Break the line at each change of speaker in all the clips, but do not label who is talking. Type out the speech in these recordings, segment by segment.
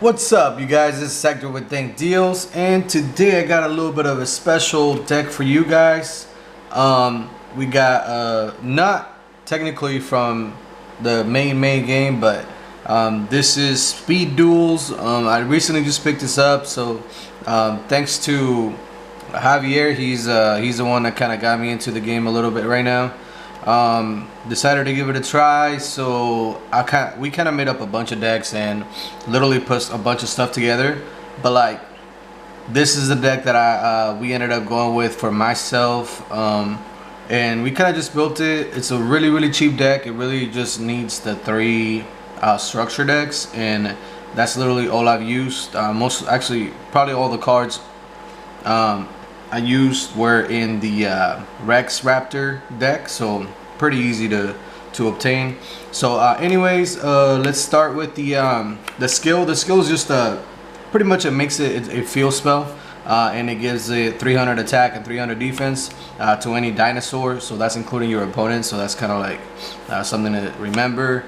What's up, you guys? This is Sector with Dank Deals, and today I got a little bit of a special deck for you guys. We got not technically from the main game, but this is Speed Duels. I recently just picked this up, so thanks to Javier. He's the one that kind of got me into the game a little bit right now. Decided to give it a try, so we kind of made up a bunch of decks and literally put a bunch of stuff together. But like, this is the deck that we ended up going with for myself, and we kind of just built it. It's a really cheap deck. It really just needs the three structure decks, and that's literally all I've used. Probably all the cards I used were in the Raptor deck, so pretty easy to obtain. So anyways, let's start with the skill. The skill is just pretty much makes it a field spell, and it gives it 300 attack and 300 defense to any dinosaur, so that's including your opponent. So that's kind of like something to remember.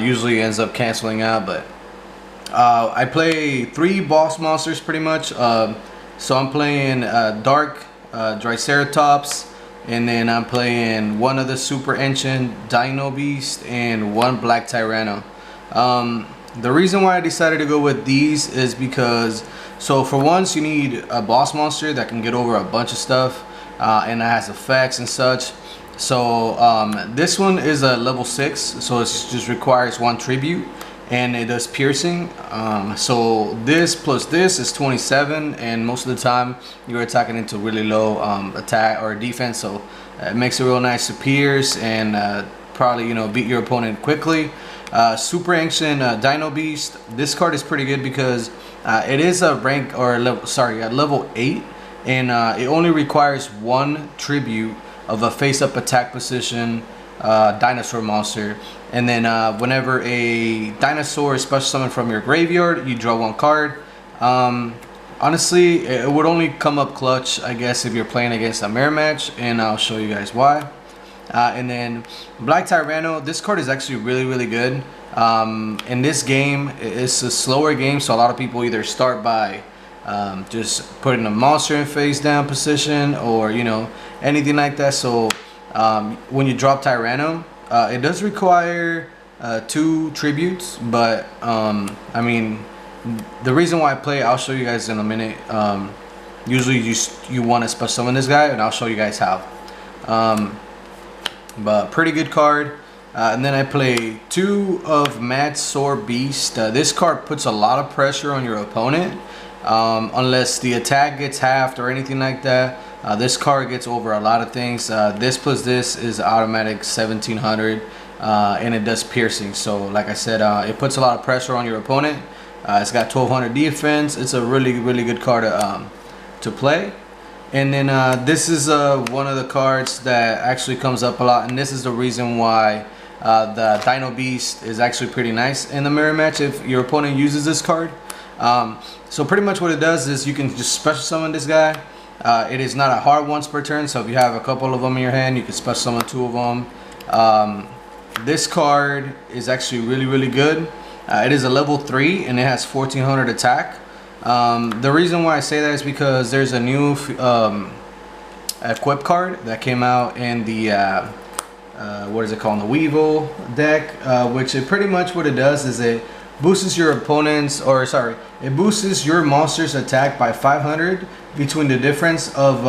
Usually ends up canceling out, but I play 3 boss monsters pretty much. So I'm playing Dark Triceratops, and then I'm playing one of the super ancient Dino Beast and one Black Tyranno. The reason why I decided to go with these is because, so for once, you need a boss monster that can get over a bunch of stuff, and that has effects and such. So this one is a level 6, so it just requires 1 tribute, and it does piercing. So this plus this is 27, and most of the time you're attacking into really low attack or defense, so it makes it real nice to pierce and probably beat your opponent quickly. Super ancient Dino Beast. This card is pretty good because it is a rank or a level 8, and it only requires 1 tribute of a face-up attack position dinosaur monster, and then whenever a dinosaur is special summoned from your graveyard, you draw 1 card. Honestly, it would only come up clutch, I guess, if you're playing against a mirror match, and I'll show you guys why. And then Black Tyranno, this card is actually really good. In this game, it's a slower game, so a lot of people either start by just putting a monster in face down position, or anything like that. So when you drop Tyranno, it does require 2 tributes, but I mean, the reason why I play, I'll show you guys in a minute. Usually you want to special summon this guy, and I'll show you guys how. But pretty good card. And then I play 2 of Mad Sword Beast. This card puts a lot of pressure on your opponent, unless the attack gets halved or anything like that. This card gets over a lot of things. This plus this is automatic 1700, and it does piercing. So like I said, it puts a lot of pressure on your opponent. It's got 1200 defense. It's a really good card to play. And then this is one of the cards that actually comes up a lot, and this is the reason why the Dino Beast is actually pretty nice in the mirror match if your opponent uses this card. So pretty much what it does is you can just special summon this guy. It is not a hard once per turn, so if you have a couple of them in your hand, you can special summon 2 of them. This card is actually really good. It is a level 3, and it has 1400 attack. The reason why I say that is because there's a new equip card that came out in the what is it called, the Weevil deck, which pretty much what it does is it boosts your opponent's, it boosts your monster's attack by 500 between the difference of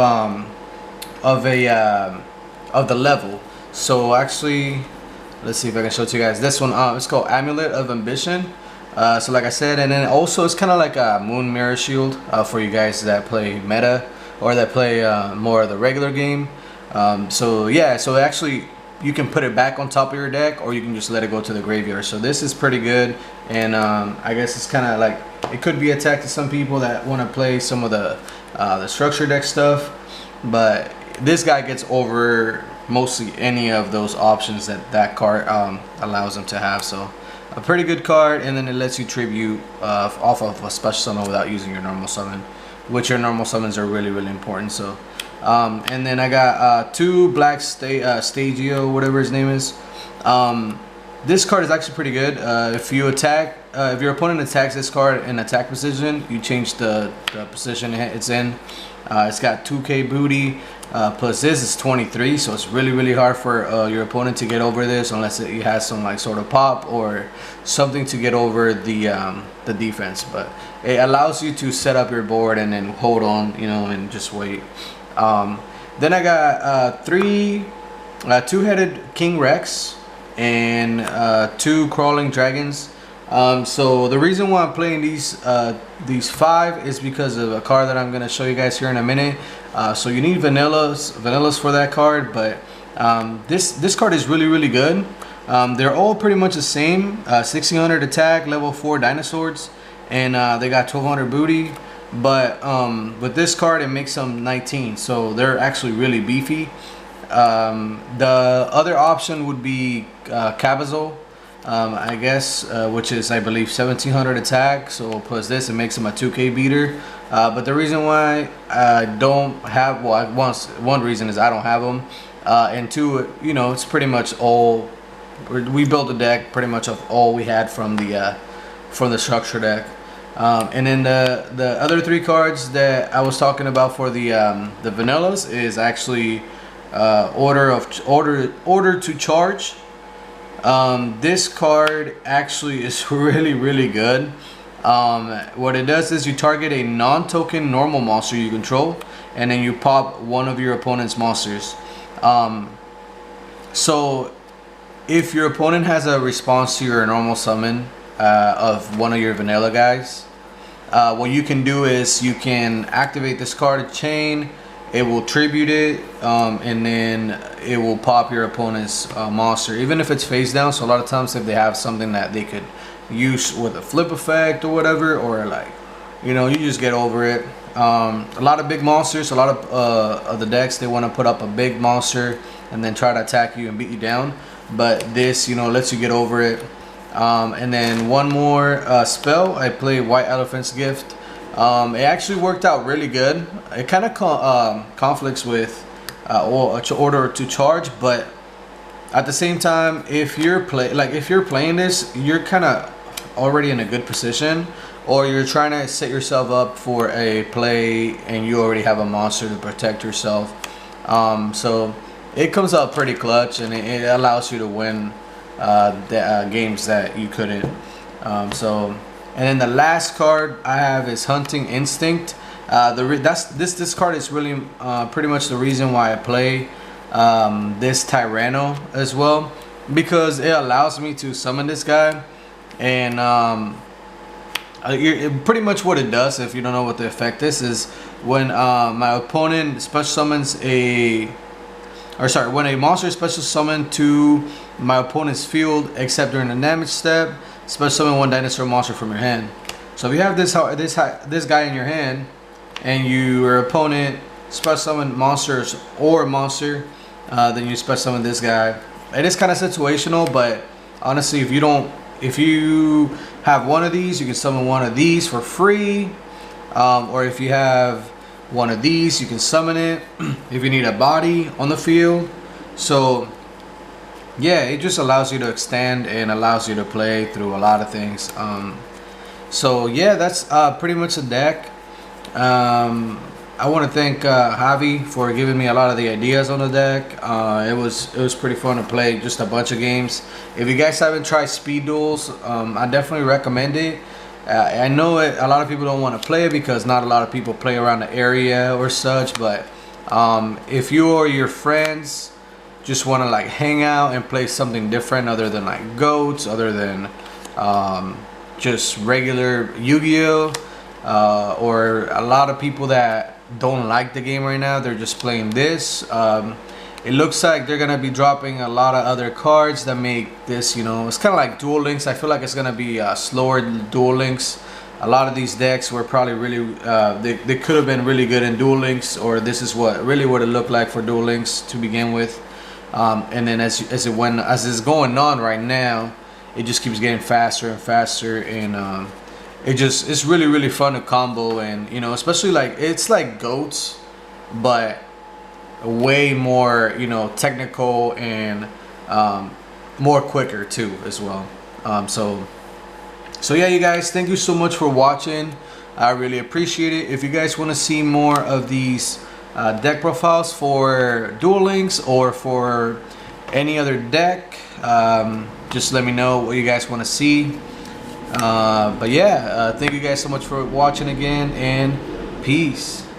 the level. So actually, let's see if I can show it to you guys. This one, it's called Amulet of Ambition. So like I said, and then also it's kind of like a Moon Mirror Shield for you guys that play meta or that play more of the regular game. So yeah, so actually you can put it back on top of your deck, or you can just let it go to the graveyard. So this is pretty good, and I guess it's kind of like, it could be attacked to some people that want to play some of the structure deck stuff, but this guy gets over mostly any of those options that card allows them to have. So a pretty good card, and then it lets you tribute off of a special summon without using your normal summon, which your normal summons are really important. So and then I got 2 Black Stagio, whatever his name is. This card is actually pretty good. If you attack, if your opponent attacks this card in attack position, you change the position it's in. It's got 2k booty, plus this is 23, so it's really hard for your opponent to get over this unless it has some like sort of pop or something to get over the defense. But it allows you to set up your board and then hold on, you know, and just wait. Then I got two-headed King Rex and 2 crawling dragons. So the reason why I'm playing these 5 is because of a card that I'm gonna show you guys here in a minute. So you need vanillas for that card, but this card is really good. They're all pretty much the same. 1600 attack, level 4 dinosaurs, and they got 1200 booty. But with this card, it makes them 19, so they're actually really beefy. The other option would be Cabazol, I guess, which is, I believe, 1700 attack, so plus this, it makes him a 2k beater. But the reason why I don't have, well, one reason is I don't have them, and 2, you know, it's pretty much all, we built a deck pretty much of all we had from the structure deck. And then the other 3 cards that I was talking about for the vanillas is actually order to charge. This card actually is really good. What it does is you target a non-token normal monster you control, and then you pop one of your opponent's monsters. So if your opponent has a response to your normal summon of one of your vanilla guys, what you can do is you can activate this card chain. It will tribute it, and then it will pop your opponent's monster, even if it's face down. So a lot of times if they have something that they could use with a flip effect or whatever, or like, you know, you just get over it. A lot of big monsters, a lot of the decks, they want to put up a big monster and then try to attack you and beat you down. But this, you know, lets you get over it. And then one more spell, I play White Elephant's Gift. It actually worked out really good. It kind of conflicts with order to charge, but at the same time, if you're playing this, you're kind of already in a good position, or you're trying to set yourself up for a play and you already have a monster to protect yourself. So it comes out pretty clutch, and it allows you to win games that you couldn't. And then the last card I have is Hunting Instinct. This card is really pretty much the reason why I play this Tyranno as well, because it allows me to summon this guy. And pretty much what it does, if you don't know what the effect is when my opponent special summons when a monster is special summoned to my opponent's field, except during the damage step, special summon 1 dinosaur monster from your hand. So if you have this guy in your hand, and your opponent special summon monsters or monster, then you special summon this guy. It is kind of situational, but honestly, if you have one of these, you can summon one of these for free, or if you have one of these, you can summon it if you need a body on the field. So yeah, it just allows you to extend and allows you to play through a lot of things. So yeah, that's pretty much the deck. I want to thank Javi for giving me a lot of the ideas on the deck. It was pretty fun to play just a bunch of games. If you guys haven't tried speed duels, I definitely recommend it. I know a lot of people don't want to play it because not a lot of people play around the area or such, but if you or your friends just want to like hang out and play something different other than like goats, other than just regular Yu-Gi-Oh, or a lot of people that don't like the game right now, they're just playing this. It looks like they're gonna be dropping a lot of other cards that make this, you know, it's kind of like Duel Links. I feel like it's gonna be slower Duel Links. A lot of these decks were probably really they could have been really good in Duel Links, or this is what it looked like for Duel Links to begin with. And then as it's going on right now, it just keeps getting faster and faster, and it's really fun to combo. And you know, especially like it's like goats, but way more, you know, technical, and more quicker too as well. So yeah, you guys, thank you so much for watching. I really appreciate it. If you guys want to see more of these deck profiles for Duel Links or for any other deck, just let me know what you guys want to see. But yeah, thank you guys so much for watching again, and peace.